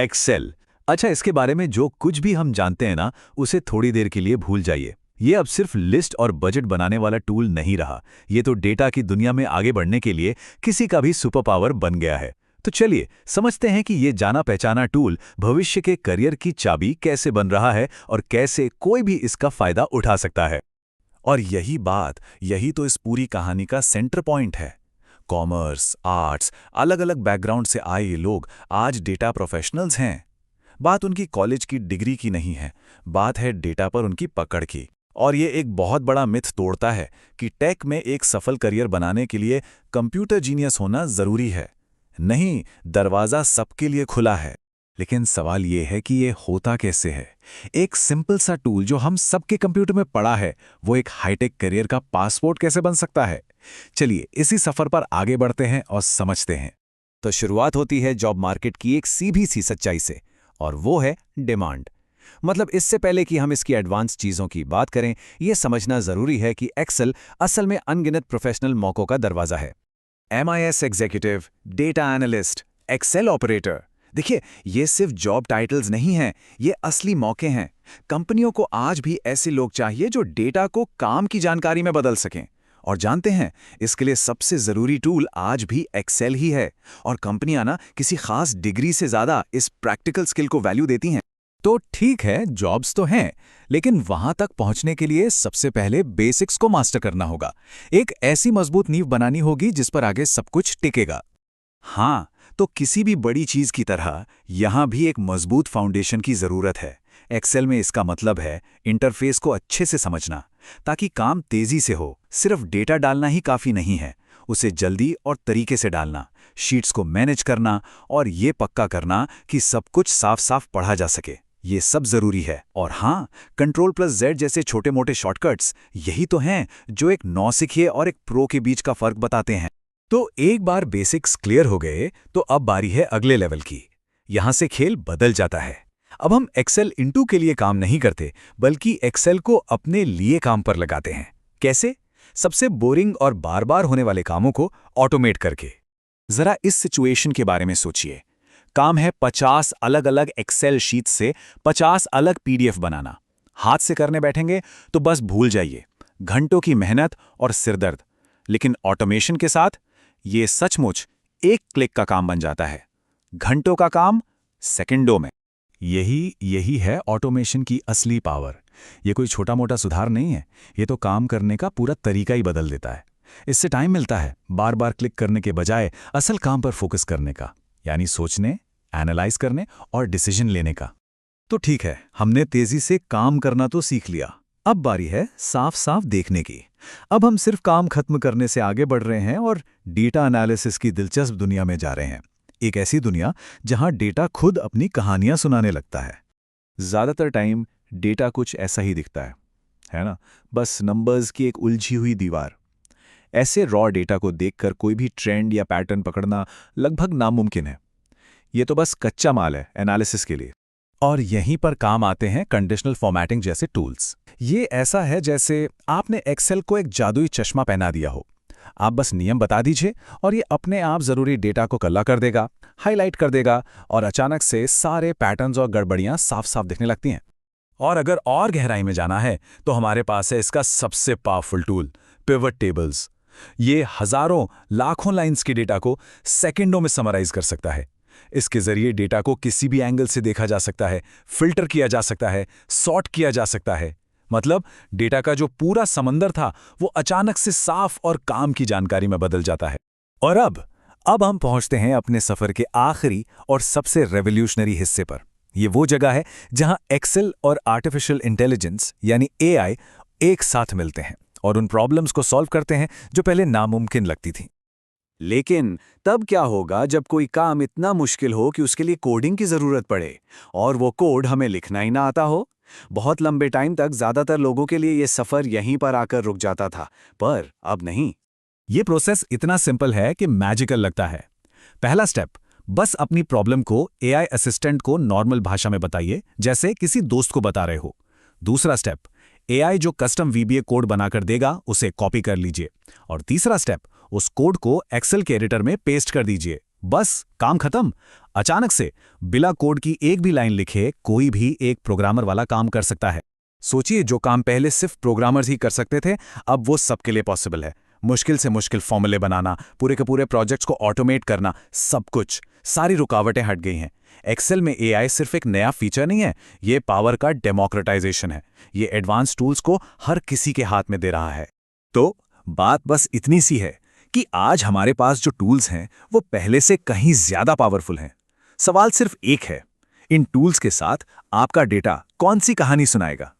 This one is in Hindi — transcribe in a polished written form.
एक्सेल। अच्छा, इसके बारे में जो कुछ भी हम जानते हैं ना, उसे थोड़ी देर के लिए भूल जाइए। ये अब सिर्फ लिस्ट और बजट बनाने वाला टूल नहीं रहा। ये तो डेटा की दुनिया में आगे बढ़ने के लिए किसी का भी सुपर पावर बन गया है। तो चलिए समझते हैं कि ये जाना पहचाना टूल भविष्य के करियर की चाबी कैसे बन रहा है और कैसे कोई भी इसका फायदा उठा सकता है। और यही तो इस पूरी कहानी का सेंटर पॉइंट है। कॉमर्स, आर्ट्स, अलग अलग बैकग्राउंड से आए ये लोग आज डेटा प्रोफेशनल्स हैं। बात उनकी कॉलेज की डिग्री की नहीं है, बात है डेटा पर उनकी पकड़ की। और ये एक बहुत बड़ा मिथ तोड़ता है कि टेक में एक सफल करियर बनाने के लिए कंप्यूटर जीनियस होना जरूरी है। नहीं, दरवाज़ा सबके लिए खुला है। लेकिन सवाल ये है कि ये होता कैसे है। एक सिंपल सा टूल जो हम सबके कंप्यूटर में पड़ा है, वो एक हाईटेक करियर का पासपोर्ट कैसे बन सकता है? चलिए इसी सफर पर आगे बढ़ते हैं और समझते हैं। तो शुरुआत होती है जॉब मार्केट की एक सीधी सी सच्चाई से, और वो है डिमांड। मतलब इससे पहले कि हम इसकी एडवांस चीज़ों की बात करें, यह समझना ज़रूरी है कि एक्सेल असल में अनगिनत प्रोफेशनल मौकों का दरवाज़ा है। MIS executive, data analyst, excel operator. देखिए, ये सिर्फ जॉब टाइटल्स नहीं हैं, ये असली मौके हैं। कंपनियों को आज भी ऐसे लोग चाहिए जो डेटा को काम की जानकारी में बदल सकें। और जानते हैं, इसके लिए सबसे ज़रूरी टूल आज भी एक्सेल ही है। और कंपनियां ना किसी खास डिग्री से ज़्यादा इस प्रैक्टिकल स्किल को वैल्यू देती हैं। तो ठीक है, जॉब्स तो हैं, लेकिन वहां तक पहुंचने के लिए सबसे पहले बेसिक्स को मास्टर करना होगा। एक ऐसी मजबूत नींव बनानी होगी जिस पर आगे सब कुछ टिकेगा। हाँ, तो किसी भी बड़ी चीज की तरह यहां भी एक मजबूत फाउंडेशन की जरूरत है। एक्सेल में इसका मतलब है इंटरफेस को अच्छे से समझना, ताकि काम तेजी से हो। सिर्फ डेटा डालना ही काफी नहीं है, उसे जल्दी और तरीके से डालना, शीट्स को मैनेज करना और ये पक्का करना कि सब कुछ साफ साफ पढ़ा जा सके। ये सब जरूरी है। और हाँ, Ctrl+Z जैसे छोटे मोटे शॉर्टकट्स यही तो हैं जो एक नौसिखिए और एक प्रो के बीच का फर्क बताते हैं। तो एक बार बेसिक्स क्लियर हो गए, तो अब बारी है अगले लेवल की। यहां से खेल बदल जाता है। अब हम एक्सेल इंटू के लिए काम नहीं करते, बल्कि एक्सेल को अपने लिए काम पर लगाते हैं। कैसे? सबसे बोरिंग और बार बार होने वाले कामों को ऑटोमेट करके। जरा इस सिचुएशन के बारे में सोचिए। काम है 50 अलग अलग एक्सेल शीट से 50 अलग PDF बनाना। हाथ से करने बैठेंगे तो बस भूल जाइए, घंटों की मेहनत और सिरदर्द। लेकिन ऑटोमेशन के साथ ये सचमुच एक क्लिक का काम बन जाता है। घंटों का काम सेकंडों में। यही है ऑटोमेशन की असली पावर। ये कोई छोटा मोटा सुधार नहीं है, ये तो काम करने का पूरा तरीका ही बदल देता है। इससे टाइम मिलता है बार बार क्लिक करने के बजाय असल काम पर फोकस करने का, यानी सोचने, एनालाइज करने और डिसीजन लेने का। तो ठीक है, हमने तेजी से काम करना तो सीख लिया। अब बारी है साफ साफ देखने की। अब हम सिर्फ काम खत्म करने से आगे बढ़ रहे हैं और डेटा एनालिसिस की दिलचस्प दुनिया में जा रहे हैं। एक ऐसी दुनिया जहां डेटा खुद अपनी कहानियां सुनाने लगता है। ज्यादातर टाइम डेटा कुछ ऐसा ही दिखता है ना? बस नंबर्स की एक उलझी हुई दीवार। ऐसे रॉ डेटा को देखकर कोई भी ट्रेंड या पैटर्न पकड़ना लगभग नामुमकिन है। ये तो बस कच्चा माल है एनालिसिस के लिए। और यहीं पर काम आते हैं कंडीशनल फॉर्मेटिंग जैसे टूल्स। ये ऐसा है जैसे आपने एक्सेल को एक जादुई चश्मा पहना दिया हो। आप बस नियम बता दीजिए और ये अपने आप जरूरी डेटा को कल्ला कर देगा, हाईलाइट कर देगा, और अचानक से सारे पैटर्न्स और गड़बड़ियां साफ साफ दिखने लगती हैं। और अगर और गहराई में जाना है तो हमारे पास है इसका सबसे पावरफुल टूल, पिवट टेबल्स। ये हजारों लाखों लाइंस के डेटा को सेकंडों में समराइज कर सकता है। इसके जरिए डेटा को किसी भी एंगल से देखा जा सकता है, फिल्टर किया जा सकता है, सॉर्ट किया जा सकता है। मतलब डेटा का जो पूरा समंदर था वो अचानक से साफ और काम की जानकारी में बदल जाता है। और अब हम पहुंचते हैं अपने सफर के आखिरी और सबसे रेवोल्यूशनरी हिस्से पर। ये वो जगह है जहां एक्सेल और आर्टिफिशियल इंटेलिजेंस यानी AI एक साथ मिलते हैं और उन प्रॉब्लम्स को सॉल्व करते हैं जो पहले नामुमकिन लगती थीं। लेकिन तब क्या होगा जब कोई काम इतना मुश्किल हो कि उसके लिए कोडिंग की जरूरत पड़े और वो कोड हमें लिखना ही ना आता हो? बहुत लंबे टाइम तक ज्यादातर लोगों के लिए ये सफर यहीं पर आकर रुक जाता था, पर अब नहीं। ये प्रोसेस इतना सिंपल है कि मैजिकल लगता है। पहला स्टेप, बस अपनी प्रॉब्लम को AI असिस्टेंट को नॉर्मल भाषा में बताइए, जैसे किसी दोस्त को बता रहे हो। दूसरा स्टेप, AI जो कस्टम VBA कोड बनाकर देगा उसे कॉपी कर लीजिए। और तीसरा स्टेप, उस कोड को एक्सेल के एडिटर में पेस्ट कर दीजिए। बस काम खत्म। अचानक से बिना कोड की एक भी लाइन लिखे कोई भी एक प्रोग्रामर वाला काम कर सकता है। सोचिए, जो काम पहले सिर्फ प्रोग्रामर्स ही कर सकते थे, अब वो सबके लिए पॉसिबल है। मुश्किल से मुश्किल फॉर्मूले बनाना, पूरे के पूरे प्रोजेक्ट्स को ऑटोमेट करना, सब कुछ, सारी रुकावटें हट गई हैं। एक्सेल में एआई सिर्फ एक नया फीचर नहीं है, ये पावर का डेमोक्रेटाइजेशन है। ये एडवांस टूल्स को हर किसी के हाथ में दे रहा है। तो बात बस इतनी सी है कि आज हमारे पास जो टूल्स हैं वो पहले से कहीं ज्यादा पावरफुल हैं। सवाल सिर्फ एक है, इन टूल्स के साथ आपका डेटा कौन सी कहानी सुनाएगा?